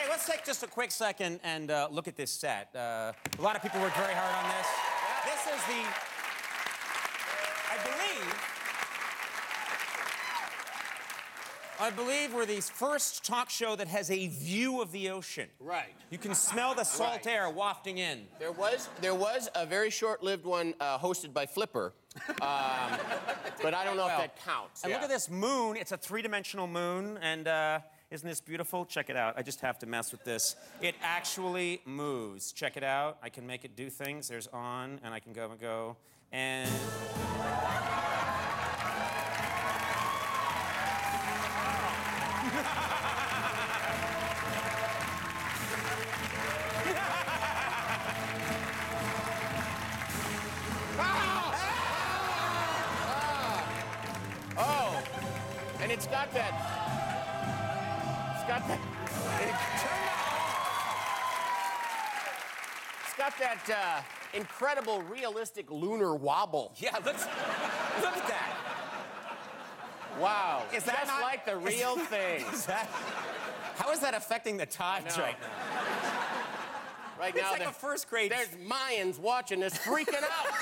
let's take just a quick second and look at this set. A lot of people worked very hard on this. This is the, I believe we're the first talk show that has a view of the ocean. Right. You can smell the salt air wafting in. There was a very short-lived one hosted by Flipper, but I don't know if that counts. And look at this moon. It's a three-dimensional moon, and isn't this beautiful? Check it out. I just have to mess with this. It actually moves. Check it out. I can make it do things. There's on, and I can go, and... And it's got that. It's got that incredible, realistic lunar wobble. Yeah, look at that. Wow. Is that just not, like the real thing? How is that affecting the tides right now? Right it's now, like a first grade. There's Mayans watching this freaking out.